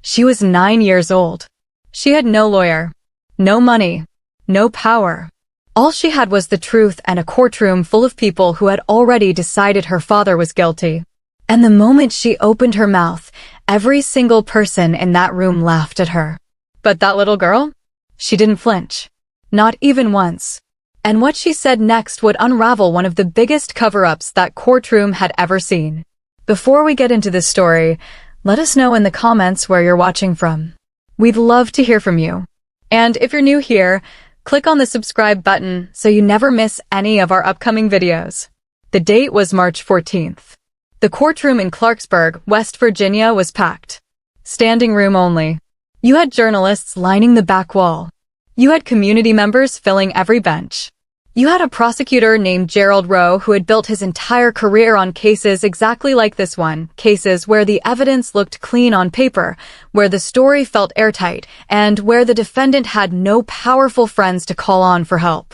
She was 9 years old. She had no lawyer, no money, no power. All she had was the truth and a courtroom full of people who had already decided her father was guilty. And the moment she opened her mouth, every single person in that room laughed at her. But that little girl? She didn't flinch. Not even once. And what she said next would unravel one of the biggest cover-ups that courtroom had ever seen. Before we get into this story, let us know in the comments where you're watching from. We'd love to hear from you. And if you're new here, click on the subscribe button so you never miss any of our upcoming videos. The date was March 14th. The courtroom in Clarksburg, West Virginia was packed. Standing room only. You had journalists lining the back wall. You had community members filling every bench. You had a prosecutor named Gerald Rowe who had built his entire career on cases exactly like this one, cases where the evidence looked clean on paper, where the story felt airtight, and where the defendant had no powerful friends to call on for help.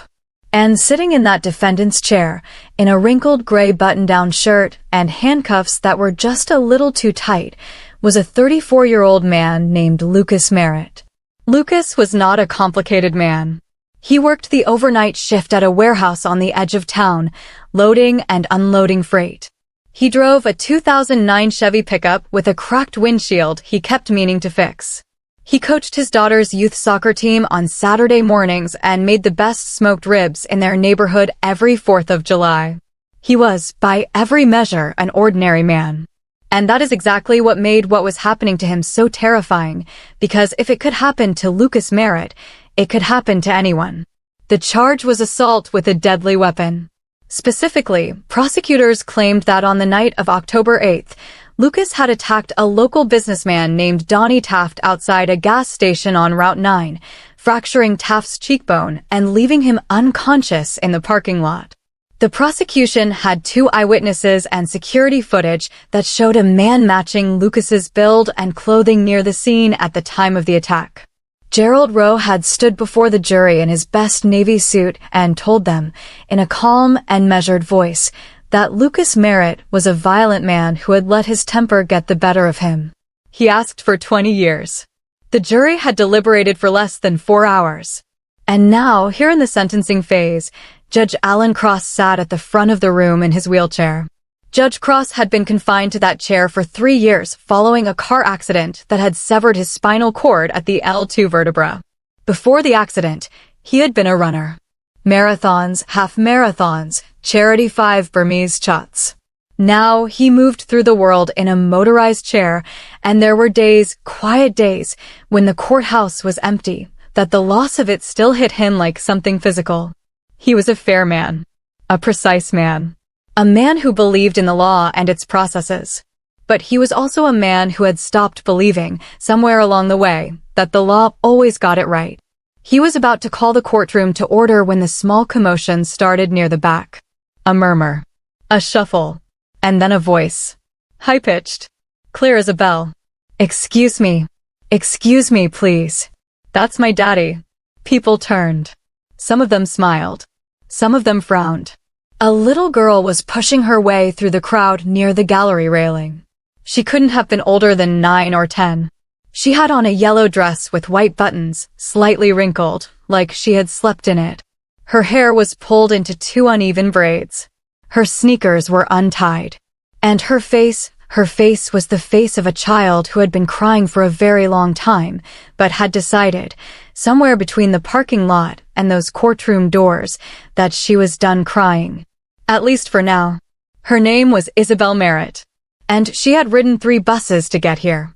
And sitting in that defendant's chair, in a wrinkled gray button-down shirt and handcuffs that were just a little too tight, was a 34-year-old man named Lucas Merritt. Lucas was not a complicated man. He worked the overnight shift at a warehouse on the edge of town, loading and unloading freight. He drove a 2009 Chevy pickup with a cracked windshield he kept meaning to fix. He coached his daughter's youth soccer team on Saturday mornings and made the best smoked ribs in their neighborhood every 4th of July. He was, by every measure, an ordinary man. And that is exactly what made what was happening to him so terrifying, because if it could happen to Lucas Merritt, it could happen to anyone. The charge was assault with a deadly weapon. Specifically, prosecutors claimed that on the night of October 8th, Lucas had attacked a local businessman named Donnie Taft outside a gas station on Route 9, fracturing Taft's cheekbone and leaving him unconscious in the parking lot. The prosecution had 2 eyewitnesses and security footage that showed a man matching Lucas's build and clothing near the scene at the time of the attack. Gerald Rowe had stood before the jury in his best Navy suit and told them, in a calm and measured voice, that Lucas Merritt was a violent man who had let his temper get the better of him. He asked for 20 years. The jury had deliberated for less than 4 hours. And now, here in the sentencing phase, Judge Alan Cross sat at the front of the room in his wheelchair. Judge Cross had been confined to that chair for 3 years following a car accident that had severed his spinal cord at the L2 vertebra. Before the accident, he had been a runner. Marathons, half marathons, charity 5 Burmese shots. Now he moved through the world in a motorized chair, and there were days, quiet days, when the courthouse was empty, that the loss of it still hit him like something physical. He was a fair man. A precise man. A man who believed in the law and its processes. But he was also a man who had stopped believing, somewhere along the way, that the law always got it right. He was about to call the courtroom to order when the small commotion started near the back. A murmur. A shuffle. And then a voice. High-pitched. Clear as a bell. Excuse me. Excuse me, please. That's my daddy. People turned. Some of them smiled. Some of them frowned. A little girl was pushing her way through the crowd near the gallery railing. She couldn't have been older than 9 or 10. She had on a yellow dress with white buttons, slightly wrinkled, like she had slept in it. Her hair was pulled into 2 uneven braids. Her sneakers were untied. And her face was the face of a child who had been crying for a very long time, but had decided, somewhere between the parking lot and those courtroom doors, that she was done crying. At least for now. Her name was Isabel Merritt. And she had ridden 3 buses to get here.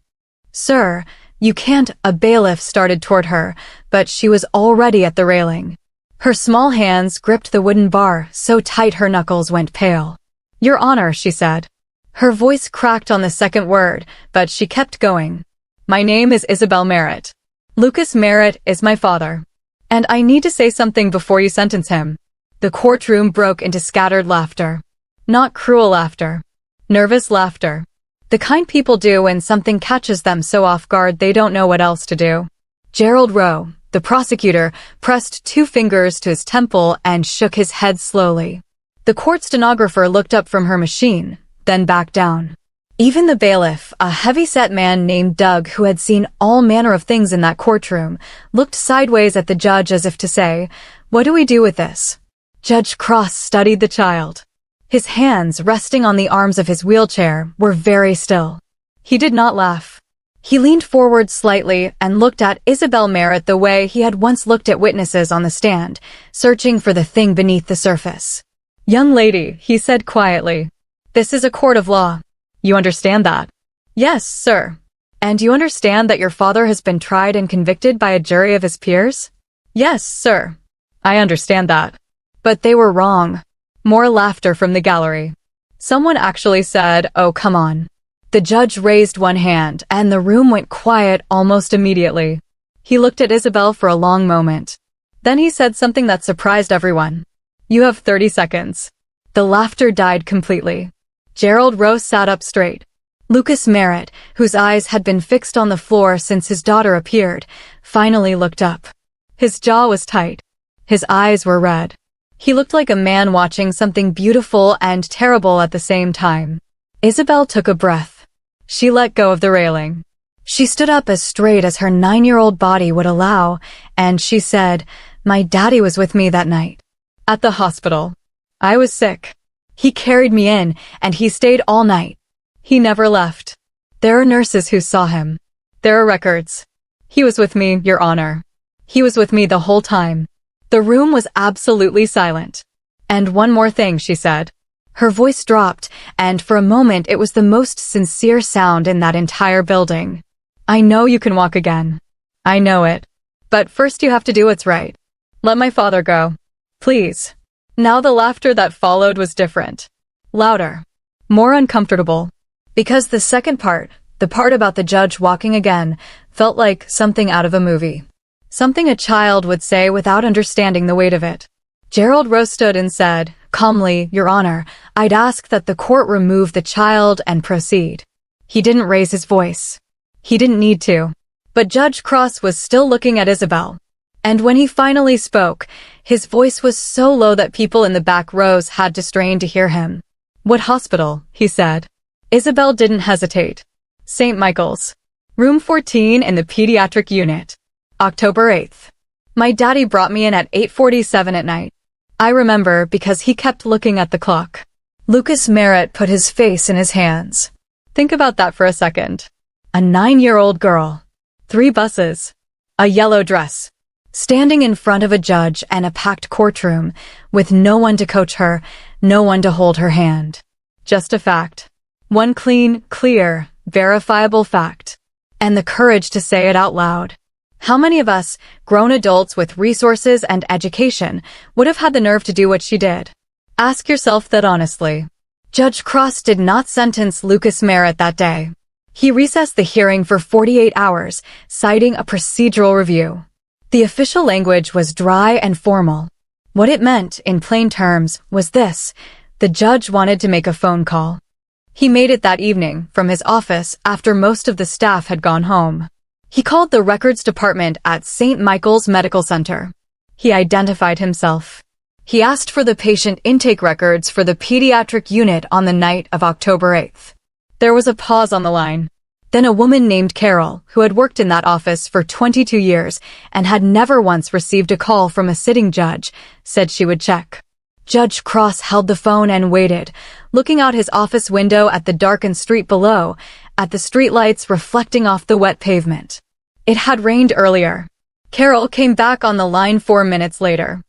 Sir, you can't, a bailiff started toward her, but she was already at the railing. Her small hands gripped the wooden bar so tight her knuckles went pale. Your Honor, she said. Her voice cracked on the second word, but she kept going. My name is Isabel Merritt. Lucas Merritt is my father. And I need to say something before you sentence him. The courtroom broke into scattered laughter. Not cruel laughter. Nervous laughter. The kind people do when something catches them so off guard they don't know what else to do. Gerald Rowe, the prosecutor, pressed 2 fingers to his temple and shook his head slowly. The court stenographer looked up from her machine, then back down. Even the bailiff, a heavy-set man named Doug who had seen all manner of things in that courtroom, looked sideways at the judge as if to say, "What do we do with this?" Judge Cross studied the child. His hands, resting on the arms of his wheelchair, were very still. He did not laugh. He leaned forward slightly and looked at Isabel Merritt the way he had once looked at witnesses on the stand, searching for the thing beneath the surface. "Young lady," he said quietly, "this is a court of law. You understand that?" "Yes, sir." "And you understand that your father has been tried and convicted by a jury of his peers?" "Yes, sir." "I understand that." But they were wrong. More laughter from the gallery. Someone actually said, "Oh, come on." The judge raised one hand, and the room went quiet almost immediately. He looked at Isabel for a long moment. Then he said something that surprised everyone. "You have 30 seconds. The laughter died completely. Gerald Rose sat up straight. Lucas Merritt, whose eyes had been fixed on the floor since his daughter appeared, finally looked up. His jaw was tight. His eyes were red. He looked like a man watching something beautiful and terrible at the same time. Isabel took a breath. She let go of the railing. She stood up as straight as her 9-year-old body would allow, and she said, "My daddy was with me that night. At the hospital. I was sick. He carried me in, and he stayed all night. He never left. There are nurses who saw him. There are records. He was with me, Your Honor. He was with me the whole time." The room was absolutely silent. "And one more thing," she said. Her voice dropped, and for a moment it was the most sincere sound in that entire building. "I know you can walk again. I know it. But first you have to do what's right. Let my father go. Please." Now the laughter that followed was different. Louder. More uncomfortable. Because the second part, the part about the judge walking again, felt like something out of a movie. Something a child would say without understanding the weight of it. Gerald Rose stood and said, calmly, "Your Honor, I'd ask that the court remove the child and proceed." He didn't raise his voice. He didn't need to. But Judge Cross was still looking at Isabel. And when he finally spoke, his voice was so low that people in the back rows had to strain to hear him. "What hospital?" he said. Isabel didn't hesitate. "St. Michael's. Room 14 in the pediatric unit. October 8th. My daddy brought me in at 8:47 at night. I remember because he kept looking at the clock." Lucas Merritt put his face in his hands. Think about that for a second. A 9-year-old girl. 3 buses. A yellow dress. Standing in front of a judge and a packed courtroom, with no one to coach her, no one to hold her hand. Just a fact. One clean, clear, verifiable fact. And the courage to say it out loud. How many of us, grown adults with resources and education, would have had the nerve to do what she did? Ask yourself that honestly. Judge Cross did not sentence Lucas Merritt that day. He recessed the hearing for 48 hours, citing a procedural review. The official language was dry and formal. What it meant, in plain terms, was this: the judge wanted to make a phone call. He made it that evening, from his office, after most of the staff had gone home. He called the records department at St. Michael's Medical Center. He identified himself. He asked for the patient intake records for the pediatric unit on the night of October 8th. There was a pause on the line. Then a woman named Carol, who had worked in that office for 22 years and had never once received a call from a sitting judge, said she would check. Judge Cross held the phone and waited, looking out his office window at the darkened street below, at the streetlights reflecting off the wet pavement. It had rained earlier. Carol came back on the line 4 minutes later.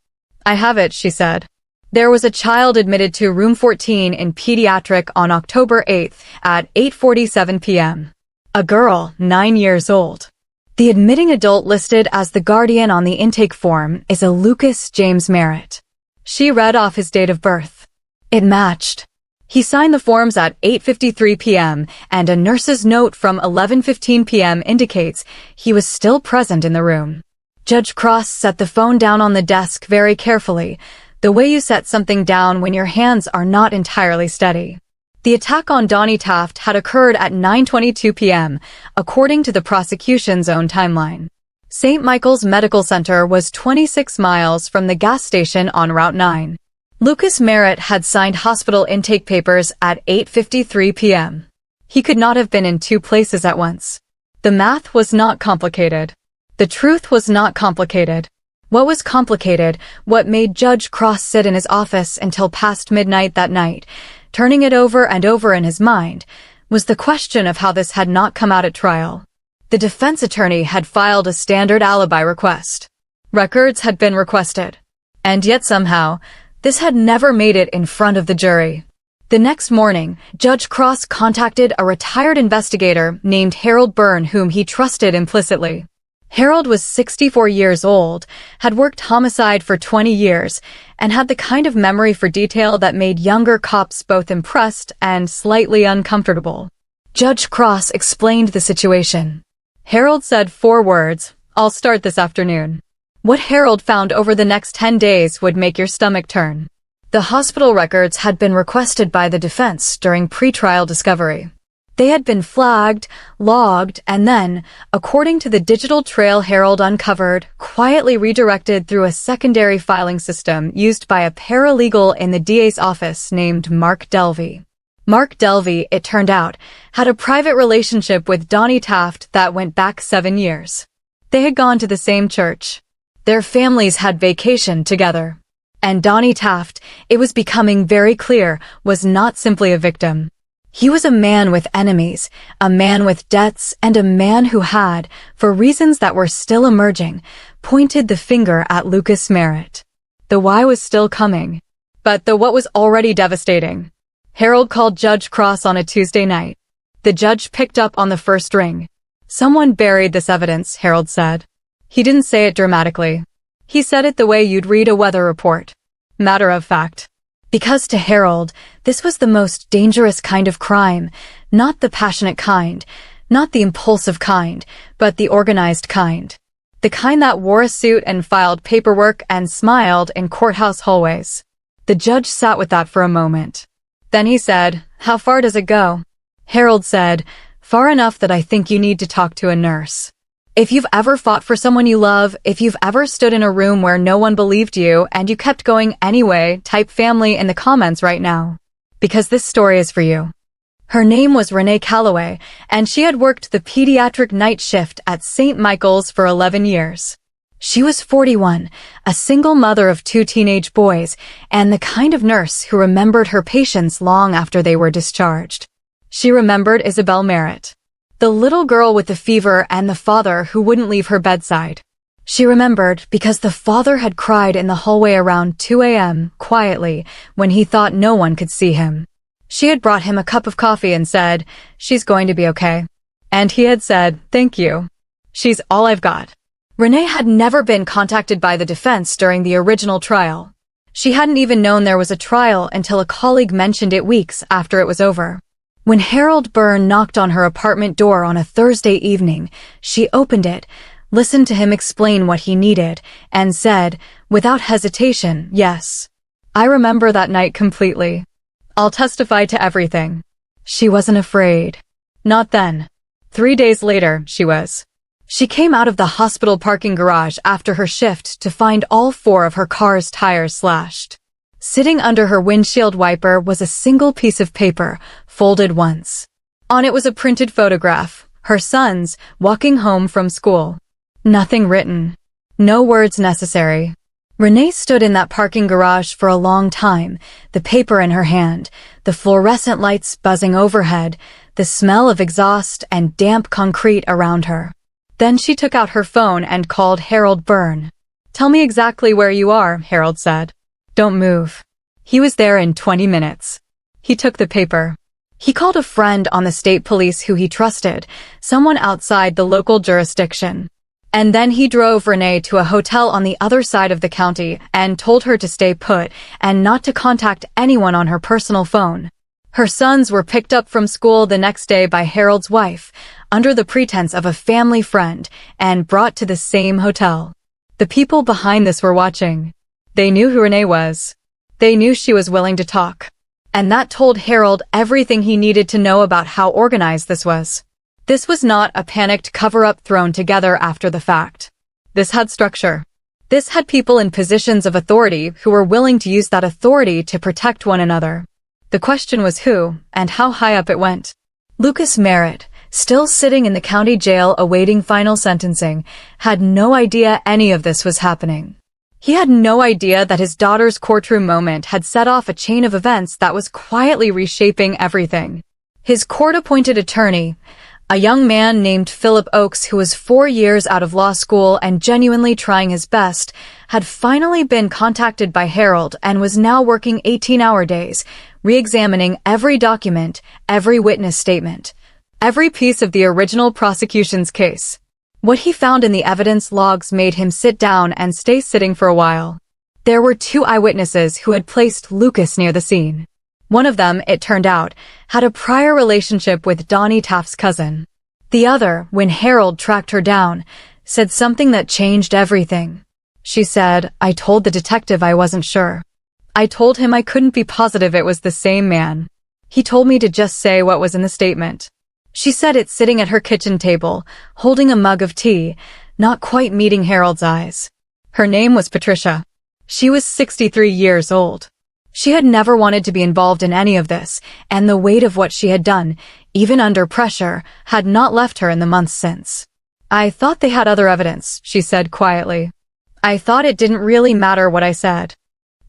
"I have it," she said. There was a child admitted to room 14 in pediatric on October 8th at 8:47 p.m. A girl, 9 years old. The admitting adult listed as the guardian on the intake form is a Lucas James Merritt. She read off his date of birth. It matched. He signed the forms at 8:53 p.m., and a nurse's note from 11:15 p.m. indicates he was still present in the room. Judge Cross set the phone down on the desk very carefully, the way you set something down when your hands are not entirely steady. The attack on Donnie Taft had occurred at 9:22 p.m., according to the prosecution's own timeline. St. Michael's Medical Center was 26 miles from the gas station on Route 9. Lucas Merritt had signed hospital intake papers at 8:53 p.m. He could not have been in two places at once. The math was not complicated. The truth was not complicated. What was complicated, what made Judge Cross sit in his office until past midnight that night, turning it over and over in his mind, was the question of how this had not come out at trial. The defense attorney had filed a standard alibi request. Records had been requested. And yet somehow, this had never made it in front of the jury. The next morning, Judge Cross contacted a retired investigator named Harold Byrne, whom he trusted implicitly. Harold was 64 years old, had worked homicide for 20 years, and had the kind of memory for detail that made younger cops both impressed and slightly uncomfortable. Judge Cross explained the situation. Harold said 4 words, "I'll start this afternoon." What Harold found over the next 10 days would make your stomach turn. The hospital records had been requested by the defense during pretrial discovery. They had been flagged, logged, and then, according to the digital trail Harold uncovered, quietly redirected through a secondary filing system used by a paralegal in the DA's office named Mark Delvey. Mark Delvey, it turned out, had a private relationship with Donnie Taft that went back 7 years. They had gone to the same church. Their families had vacationed together. And Donnie Taft, it was becoming very clear, was not simply a victim. He was a man with enemies, a man with debts, and a man who had, for reasons that were still emerging, pointed the finger at Lucas Merritt. The why was still coming, but the what was already devastating. Harold called Judge Cross on a Tuesday night. The judge picked up on the first ring. "Someone buried this evidence," Harold said. He didn't say it dramatically. He said it the way you'd read a weather report. Matter of fact. Because to Harold, this was the most dangerous kind of crime, not the passionate kind, not the impulsive kind, but the organized kind. The kind that wore a suit and filed paperwork and smiled in courthouse hallways. The judge sat with that for a moment. Then he said, "How far does it go?" Harold said, "Far enough that I think you need to talk to a nurse." If you've ever fought for someone you love, if you've ever stood in a room where no one believed you and you kept going anyway, type family in the comments right now. Because this story is for you. Her name was Renee Calloway, and she had worked the pediatric night shift at St. Michael's for 11 years. She was 41, a single mother of 2 teenage boys, and the kind of nurse who remembered her patients long after they were discharged. She remembered Isabel Merritt, the little girl with the fever and the father who wouldn't leave her bedside. She remembered because the father had cried in the hallway around 2 a.m., quietly, when he thought no one could see him. She had brought him a cup of coffee and said, "She's going to be okay." And he had said, "Thank you. She's all I've got." Renee had never been contacted by the defense during the original trial. She hadn't even known there was a trial until a colleague mentioned it weeks after it was over. When Harold Byrne knocked on her apartment door on a Thursday evening, she opened it, listened to him explain what he needed, and said, without hesitation, "Yes. I remember that night completely. I'll testify to everything." She wasn't afraid. Not then. 3 days later, she was. She came out of the hospital parking garage after her shift to find all 4 of her car's tires slashed. Sitting under her windshield wiper was a single piece of paper, folded once. On it was a printed photograph, her son's, walking home from school. Nothing written. No words necessary. Renee stood in that parking garage for a long time, the paper in her hand, the fluorescent lights buzzing overhead, the smell of exhaust and damp concrete around her. Then she took out her phone and called Harold Byrne. "Tell me exactly where you are," Harold said. "Don't move." He was there in 20 minutes. He took the paper. He called a friend on the state police who he trusted, someone outside the local jurisdiction. And then he drove Renee to a hotel on the other side of the county and told her to stay put and not to contact anyone on her personal phone. Her sons were picked up from school the next day by Harold's wife, under the pretense of a family friend, and brought to the same hotel. The people behind this were watching. They knew who Renee was. They knew she was willing to talk. And that told Harold everything he needed to know about how organized this was. This was not a panicked cover-up thrown together after the fact. This had structure. This had people in positions of authority who were willing to use that authority to protect one another. The question was who, and how high up it went. Lucas Merritt, still sitting in the county jail awaiting final sentencing, had no idea any of this was happening. He had no idea that his daughter's courtroom moment had set off a chain of events that was quietly reshaping everything. His court-appointed attorney, a young man named Philip Oakes who was 4 years out of law school and genuinely trying his best, had finally been contacted by Harold and was now working 18-hour days, re-examining every document, every witness statement, every piece of the original prosecution's case. What he found in the evidence logs made him sit down and stay sitting for a while. There were 2 eyewitnesses who had placed Lucas near the scene. One of them, it turned out, had a prior relationship with Donnie Taft's cousin. The other, when Harold tracked her down, said something that changed everything. She said, "I told the detective I wasn't sure. I told him I couldn't be positive it was the same man. He told me to just say what was in the statement." She said it sitting at her kitchen table, holding a mug of tea, not quite meeting Harold's eyes. Her name was Patricia. She was 63 years old. She had never wanted to be involved in any of this, and the weight of what she had done, even under pressure, had not left her in the months since. "I thought they had other evidence," she said quietly. "I thought it didn't really matter what I said."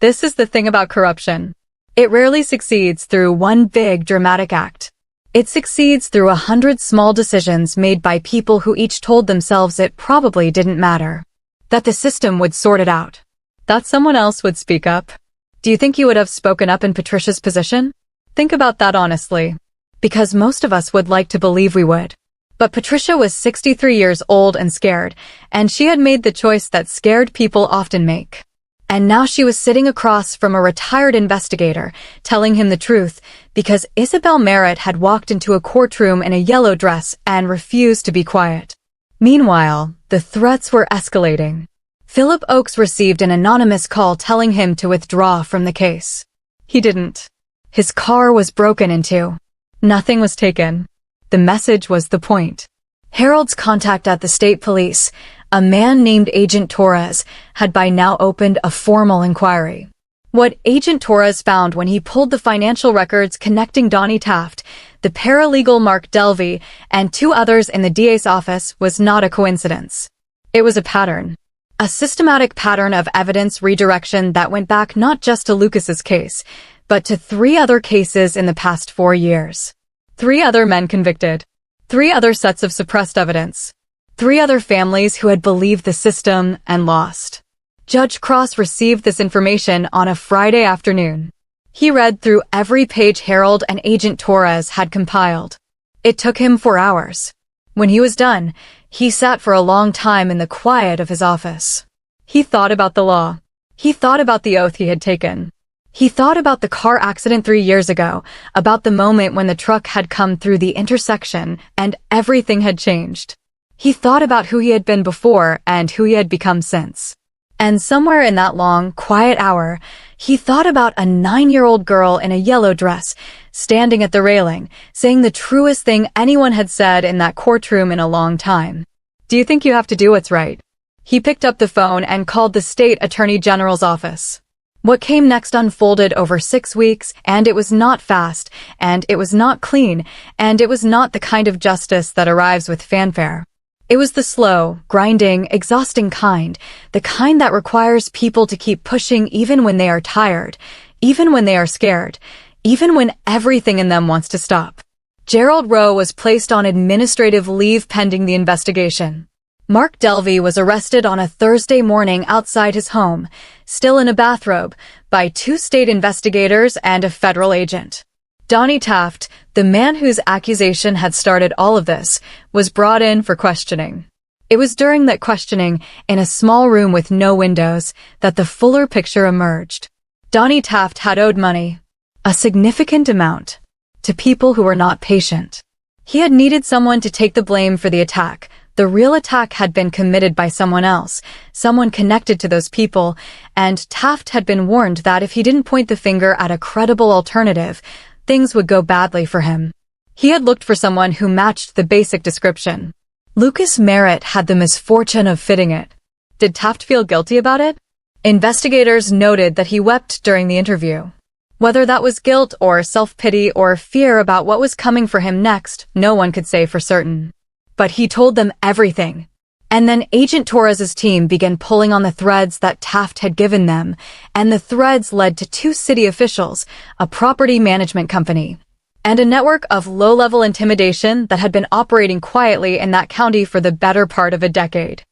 This is the thing about corruption. It rarely succeeds through one big dramatic act. It succeeds through 100 small decisions made by people who each told themselves it probably didn't matter, that the system would sort it out, that someone else would speak up. Do you think you would have spoken up in Patricia's position? Think about that honestly. Because most of us would like to believe we would. But Patricia was 63 years old and scared, and she had made the choice that scared people often make. And now she was sitting across from a retired investigator, telling him the truth, because Isabel Merritt had walked into a courtroom in a yellow dress and refused to be quiet. Meanwhile, the threats were escalating. Philip Oakes received an anonymous call telling him to withdraw from the case. He didn't. His car was broken into. Nothing was taken. The message was the point. Harold's contact at the state police, a man named Agent Torres, had by now opened a formal inquiry. What Agent Torres found when he pulled the financial records connecting Donnie Taft, the paralegal Mark Delvey, and 2 others in the DA's office was not a coincidence. It was a pattern. A systematic pattern of evidence redirection that went back not just to Lucas's case, but to 3 other cases in the past 4 years. 3 other men convicted. 3 other sets of suppressed evidence. 3 other families who had believed the system and lost. Judge Cross received this information on a Friday afternoon. He read through every page Harold and Agent Torres had compiled. It took him 4 hours. When he was done, he sat for a long time in the quiet of his office. He thought about the law. He thought about the oath he had taken. He thought about the car accident 3 years ago, about the moment when the truck had come through the intersection and everything had changed. He thought about who he had been before and who he had become since. And somewhere in that long, quiet hour, he thought about a 9-year-old girl in a yellow dress, standing at the railing, saying the truest thing anyone had said in that courtroom in a long time. "Do you think you have to do what's right?" He picked up the phone and called the state attorney general's office. What came next unfolded over 6 weeks, and it was not fast, and it was not clean, and it was not the kind of justice that arrives with fanfare. It was the slow, grinding, exhausting kind, the kind that requires people to keep pushing even when they are tired, even when they are scared, even when everything in them wants to stop. Gerald Rowe was placed on administrative leave pending the investigation. Mark Delvey was arrested on a Thursday morning outside his home, still in a bathrobe, by 2 state investigators and a federal agent. Donnie Taft, the man whose accusation had started all of this, was brought in for questioning. It was during that questioning, in a small room with no windows, that the fuller picture emerged. Donnie Taft had owed money, a significant amount, to people who were not patient. He had needed someone to take the blame for the attack. The real attack had been committed by someone else, someone connected to those people, and Taft had been warned that if he didn't point the finger at a credible alternative, things would go badly for him. He had looked for someone who matched the basic description. Lucas Merritt had the misfortune of fitting it. Did Taft feel guilty about it? Investigators noted that he wept during the interview. Whether that was guilt or self-pity or fear about what was coming for him next, no one could say for certain. But he told them everything. And then Agent Torres's team began pulling on the threads that Taft had given them, and the threads led to 2 city officials, a property management company, and a network of low-level intimidation that had been operating quietly in that county for the better part of a decade.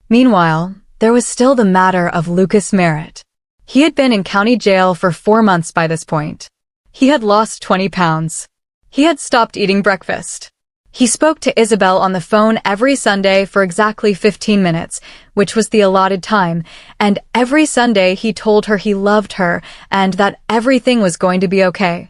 Meanwhile, there was still the matter of Lucas Merritt. He had been in county jail for 4 months by this point. He had lost 20 pounds. He had stopped eating breakfast. He spoke to Isabel on the phone every Sunday for exactly 15 minutes, which was the allotted time, and every Sunday he told her he loved her and that everything was going to be okay.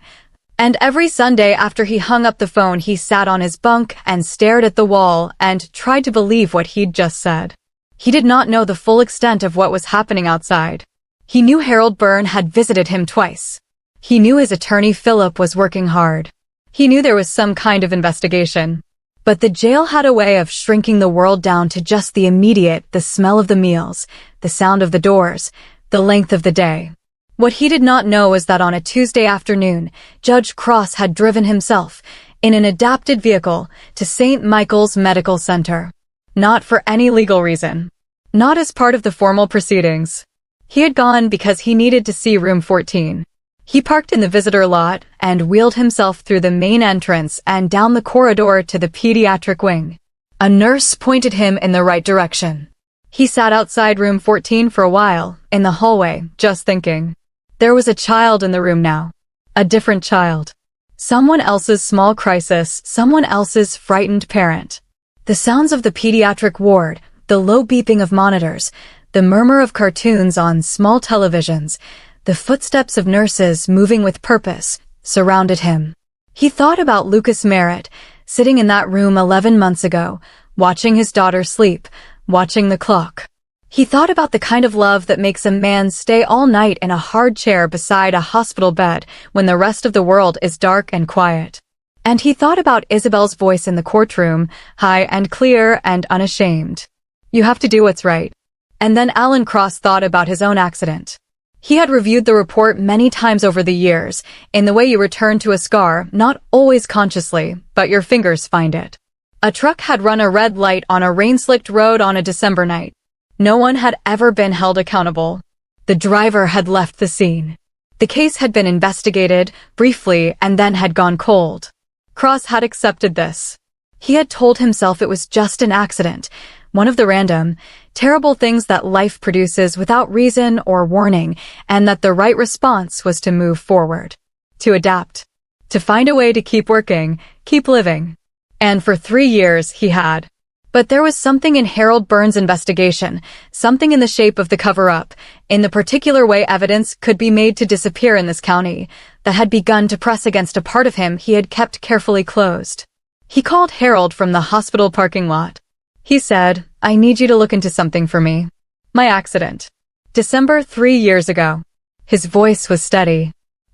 And every Sunday after he hung up the phone, he sat on his bunk and stared at the wall and tried to believe what he'd just said. He did not know the full extent of what was happening outside. He knew Harold Byrne had visited him twice. He knew his attorney Philip was working hard. He knew there was some kind of investigation. But the jail had a way of shrinking the world down to just the immediate, the smell of the meals, the sound of the doors, the length of the day. What he did not know was that on a Tuesday afternoon, Judge Cross had driven himself, in an adapted vehicle, to St. Michael's Medical Center. Not for any legal reason. Not as part of the formal proceedings. He had gone because he needed to see room 14. He parked in the visitor lot and wheeled himself through the main entrance and down the corridor to the pediatric wing. A nurse pointed him in the right direction. He sat outside room 14 for a while, in the hallway, just thinking. There was a child in the room now. A different child. Someone else's small crisis, someone else's frightened parent. The sounds of the pediatric ward, the low beeping of monitors, the murmur of cartoons on small televisions, the footsteps of nurses moving with purpose, surrounded him. He thought about Lucas Merritt, sitting in that room 11 months ago, watching his daughter sleep, watching the clock. He thought about the kind of love that makes a man stay all night in a hard chair beside a hospital bed when the rest of the world is dark and quiet. And he thought about Isabel's voice in the courtroom, high and clear and unashamed. You have to do what's right. And then Alan Cross thought about his own accident. He had reviewed the report many times over the years, in the way you return to a scar, not always consciously, but your fingers find it. A truck had run a red light on a rain-slicked road on a December night. No one had ever been held accountable. The driver had left the scene. The case had been investigated, briefly, and then had gone cold. Cross had accepted this. He had told himself it was just an accident, one of the random, terrible things that life produces without reason or warning, and that the right response was to move forward, to adapt, to find a way to keep working, keep living. And for 3 years he had. But there was something in Harold Byrne's investigation, something in the shape of the cover-up, in the particular way evidence could be made to disappear in this county, that had begun to press against a part of him he had kept carefully closed. He called Harold from the hospital parking lot. He said, I need you to look into something for me. My accident. December 3 years ago. His voice was steady.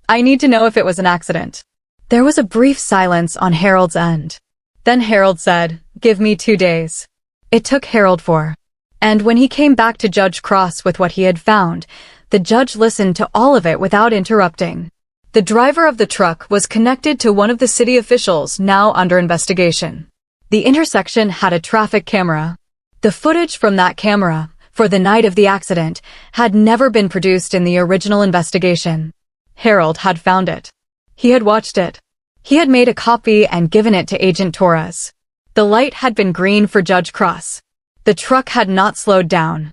I need to know if it was an accident. There was a brief silence on Harold's end. Then Harold said, give me 2 days. It took Harold 4. And when he came back to Judge Cross with what he had found, the judge listened to all of it without interrupting. The driver of the truck was connected to one of the city officials now under investigation. The intersection had a traffic camera. The footage from that camera, for the night of the accident, had never been produced in the original investigation. Harold had found it. He had watched it. He had made a copy and given it to Agent Torres. The light had been green for Judge Cross. The truck had not slowed down.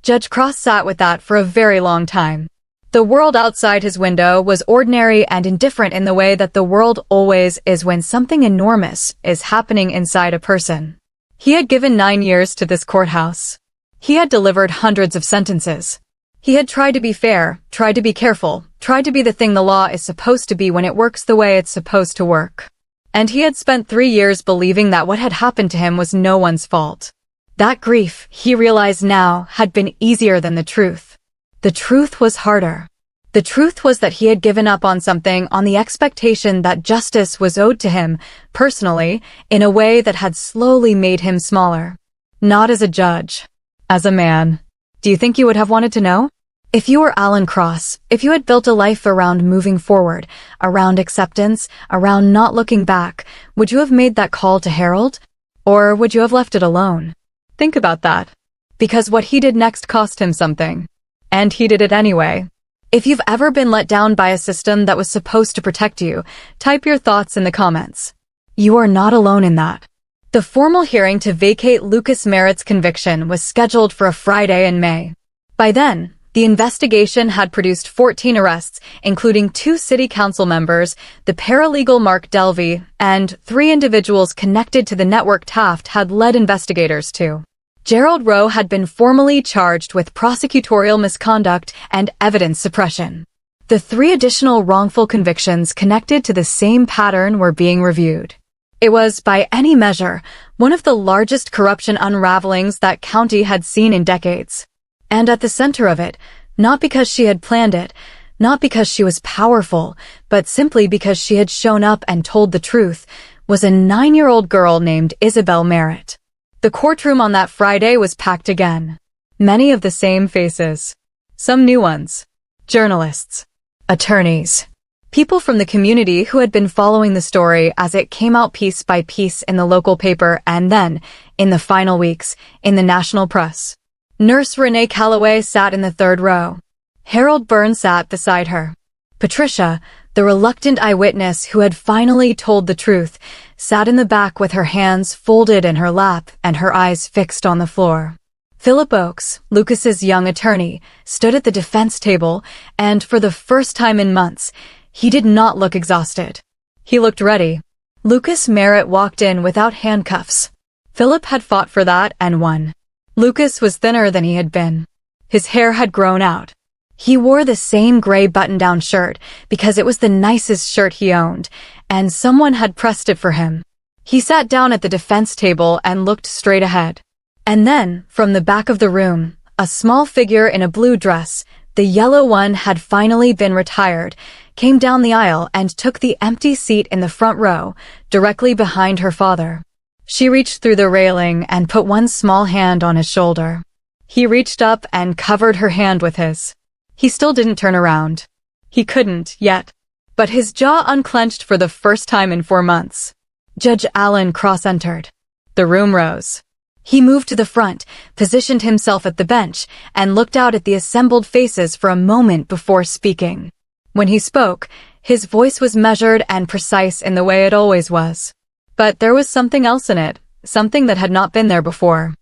Judge Cross sat with that for a very long time. The world outside his window was ordinary and indifferent in the way that the world always is when something enormous is happening inside a person. He had given 9 years to this courthouse. He had delivered hundreds of sentences. He had tried to be fair, tried to be careful, tried to be the thing the law is supposed to be when it works the way it's supposed to work. And he had spent 3 years believing that what had happened to him was no one's fault. That grief, he realized now, had been easier than the truth. The truth was harder. The truth was that he had given up on something on the expectation that justice was owed to him, personally, in a way that had slowly made him smaller. Not as a judge. As a man. Do you think you would have wanted to know? If you were Alan Cross, if you had built a life around moving forward, around acceptance, around not looking back, would you have made that call to Harold? Or would you have left it alone? Think about that. Because what he did next cost him something. And he did it anyway. If you've ever been let down by a system that was supposed to protect you, type your thoughts in the comments. You are not alone in that. The formal hearing to vacate Lucas Merritt's conviction was scheduled for a Friday in May. By then, the investigation had produced 14 arrests, including 2 city council members, the paralegal Mark Delvey, and 3 individuals connected to the network Taft had led investigators to. Gerald Rowe had been formally charged with prosecutorial misconduct and evidence suppression. The 3 additional wrongful convictions connected to the same pattern were being reviewed. It was, by any measure, one of the largest corruption unravelings that county had seen in decades. And at the center of it, not because she had planned it, not because she was powerful, but simply because she had shown up and told the truth, was a 9-year-old girl named Isabel Merritt. The courtroom on that Friday was packed again. Many of the same faces. Some new ones. Journalists. Attorneys. People from the community who had been following the story as it came out piece by piece in the local paper and then, in the final weeks, in the national press. Nurse Renee Calloway sat in the 3rd row. Harold Byrne sat beside her. Patricia, the reluctant eyewitness who had finally told the truth, sat in the back with her hands folded in her lap and her eyes fixed on the floor. Philip Oakes, Lucas's young attorney, stood at the defense table, and for the first time in months, he did not look exhausted. He looked ready. Lucas Merritt walked in without handcuffs. Philip had fought for that and won. Lucas was thinner than he had been. His hair had grown out. He wore the same gray button-down shirt because it was the nicest shirt he owned, and someone had pressed it for him. He sat down at the defense table and looked straight ahead. And then, from the back of the room, a small figure in a blue dress, the yellow one had finally been retired, came down the aisle and took the empty seat in the front row, directly behind her father. She reached through the railing and put one small hand on his shoulder. He reached up and covered her hand with his. He still didn't turn around. He couldn't, yet. But his jaw unclenched for the first time in 4 months. Judge Alan Cross entered. The room rose. He moved to the front, positioned himself at the bench, and looked out at the assembled faces for a moment before speaking. When he spoke, his voice was measured and precise in the way it always was. But there was something else in it, something that had not been there before.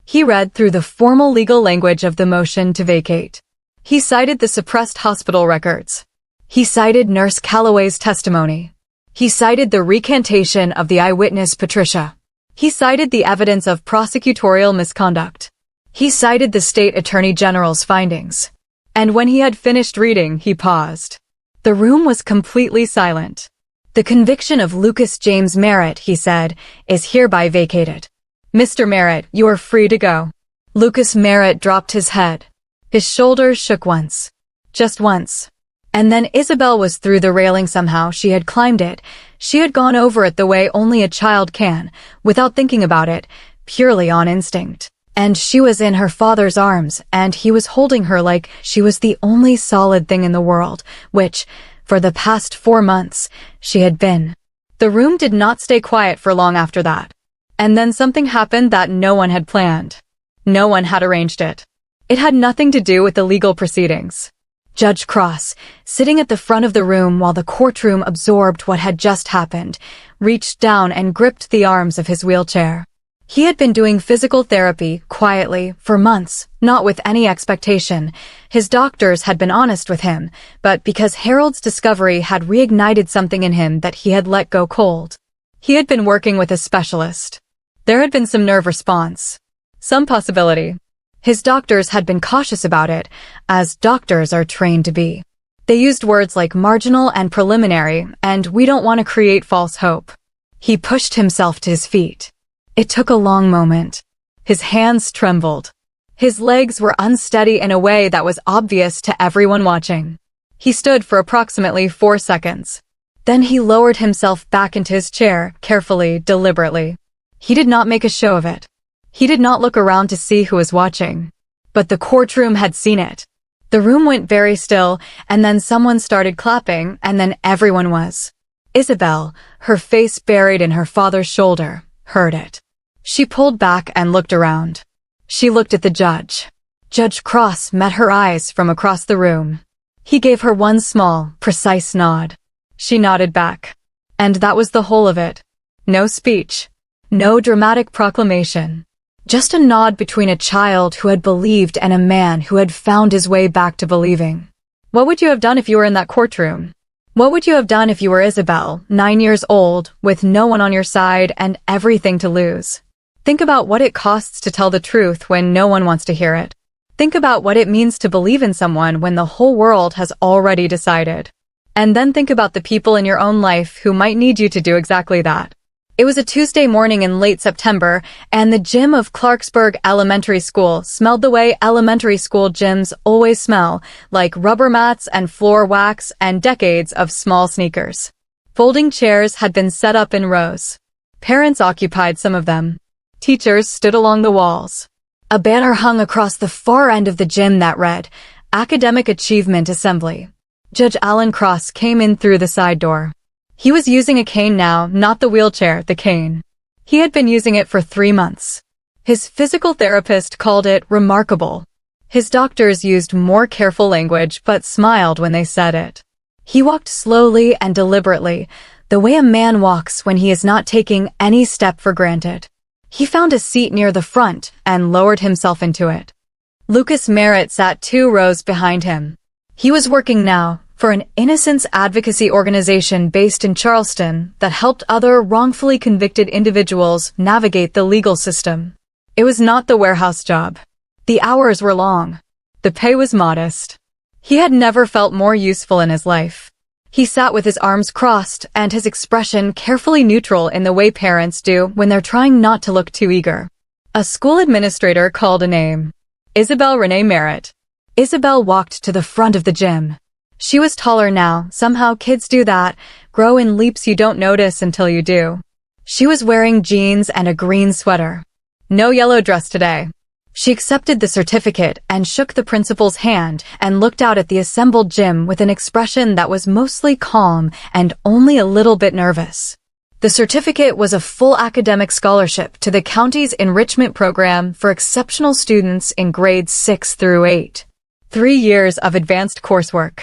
He read through the formal legal language of the motion to vacate. He cited the suppressed hospital records. He cited Nurse Calloway's testimony. He cited the recantation of the eyewitness Patricia. He cited the evidence of prosecutorial misconduct. He cited the state attorney general's findings. And when he had finished reading, he paused. The room was completely silent. The conviction of Lucas James Merritt, he said, is hereby vacated. Mr. Merritt, you are free to go. Lucas Merritt dropped his head. His shoulders shook once. Just once. And then Isabel was through the railing somehow. She had climbed it. She had gone over it the way only a child can, without thinking about it, purely on instinct. And she was in her father's arms, and he was holding her like she was the only solid thing in the world, which, for the past 4 months, she had been. The room did not stay quiet for long after that. And then something happened that no one had planned. No one had arranged it. It had nothing to do with the legal proceedings. Judge Cross, sitting at the front of the room while the courtroom absorbed what had just happened, reached down and gripped the arms of his wheelchair. He had been doing physical therapy, quietly, for months, not with any expectation. His doctors had been honest with him, but because Harold's discovery had reignited something in him that he had let go cold. He had been working with a specialist. There had been some nerve response. Some possibility. His doctors had been cautious about it, as doctors are trained to be. They used words like marginal and preliminary, and we don't want to create false hope. He pushed himself to his feet. It took a long moment. His hands trembled. His legs were unsteady in a way that was obvious to everyone watching. He stood for approximately 4 seconds. Then he lowered himself back into his chair, carefully, deliberately. He did not make a show of it. He did not look around to see who was watching. But the courtroom had seen it. The room went very still, and then someone started clapping, and then everyone was. Isabel, her face buried in her father's shoulder, heard it. She pulled back and looked around. She looked at the judge. Judge Cross met her eyes from across the room. He gave her one small, precise nod. She nodded back. And that was the whole of it. No speech. No dramatic proclamation. Just a nod between a child who had believed and a man who had found his way back to believing. What would you have done if you were in that courtroom? What would you have done if you were Isabel, 9 years old, with no one on your side and everything to lose? Think about what it costs to tell the truth when no one wants to hear it. Think about what it means to believe in someone when the whole world has already decided. And then think about the people in your own life who might need you to do exactly that. It was a Tuesday morning in late September, and the gym of Clarksburg Elementary School smelled the way elementary school gyms always smell, like rubber mats and floor wax and decades of small sneakers. Folding chairs had been set up in rows. Parents occupied some of them. Teachers stood along the walls. A banner hung across the far end of the gym that read, Academic Achievement Assembly. Judge Alan Cross came in through the side door. He was using a cane now, not the wheelchair, the cane. He had been using it for 3 months. His physical therapist called it remarkable. His doctors used more careful language but smiled when they said it. He walked slowly and deliberately, the way a man walks when he is not taking any step for granted. He found a seat near the front and lowered himself into it. Lucas Merritt sat 2 rows behind him. He was working now for an innocence advocacy organization based in Charleston that helped other wrongfully convicted individuals navigate the legal system. It was not the warehouse job. The hours were long. The pay was modest. He had never felt more useful in his life. He sat with his arms crossed and his expression carefully neutral in the way parents do when they're trying not to look too eager. A school administrator called a name. Isabel Renee Merritt. Isabel walked to the front of the gym. She was taller now. Somehow kids do that, grow in leaps you don't notice until you do. She was wearing jeans and a green sweater. No yellow dress today. She accepted the certificate and shook the principal's hand and looked out at the assembled gym with an expression that was mostly calm and only a little bit nervous. The certificate was a full academic scholarship to the county's enrichment program for exceptional students in grades 6 through 8. 3 years of advanced coursework.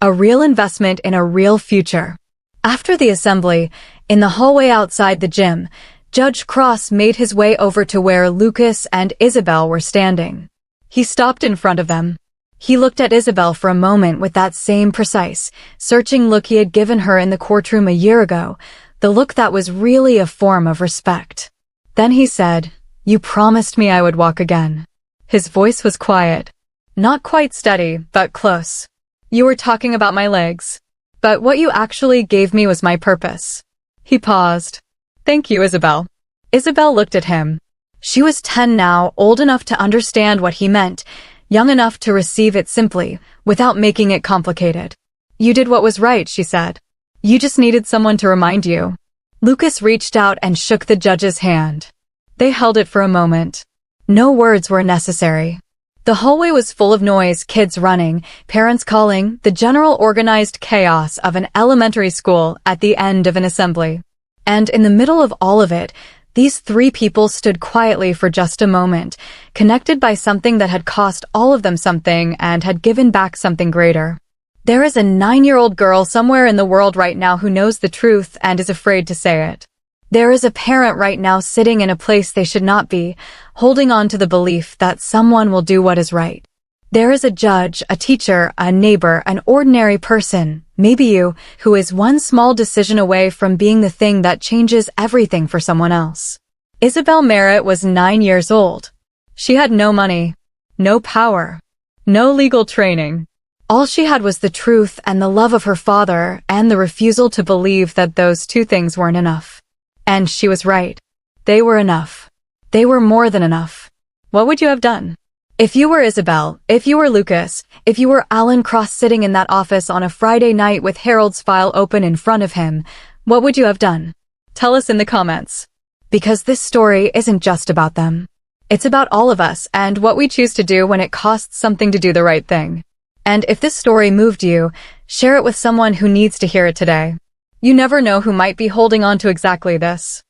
A real investment in a real future. After the assembly, in the hallway outside the gym, Judge Cross made his way over to where Lucas and Isabel were standing. He stopped in front of them. He looked at Isabel for a moment with that same precise, searching look he had given her in the courtroom a year ago, the look that was really a form of respect. Then he said, "You promised me I would walk again." His voice was quiet. Not quite steady, but close. "You were talking about my legs. But what you actually gave me was my purpose." He paused. "Thank you, Isabel." Isabel looked at him. She was 10 now, old enough to understand what he meant, young enough to receive it simply, without making it complicated. "You did what was right," she said. "You just needed someone to remind you." Lucas reached out and shook the judge's hand. They held it for a moment. No words were necessary. The hallway was full of noise, kids running, parents calling, the general organized chaos of an elementary school at the end of an assembly. And in the middle of all of it, these 3 people stood quietly for just a moment, connected by something that had cost all of them something and had given back something greater. There is a 9-year-old girl somewhere in the world right now who knows the truth and is afraid to say it. There is a parent right now sitting in a place they should not be, holding on to the belief that someone will do what is right. There is a judge, a teacher, a neighbor, an ordinary person, maybe you, who is one small decision away from being the thing that changes everything for someone else. Isabel Merritt was 9 years old. She had no money, no power, no legal training. All she had was the truth and the love of her father and the refusal to believe that those 2 things weren't enough. And she was right. They were enough. They were more than enough. What would you have done? If you were Isabel, if you were Lucas, if you were Alan Cross sitting in that office on a Friday night with Harold's file open in front of him, what would you have done? Tell us in the comments. Because this story isn't just about them. It's about all of us and what we choose to do when it costs something to do the right thing. And if this story moved you, share it with someone who needs to hear it today. You never know who might be holding on to exactly this.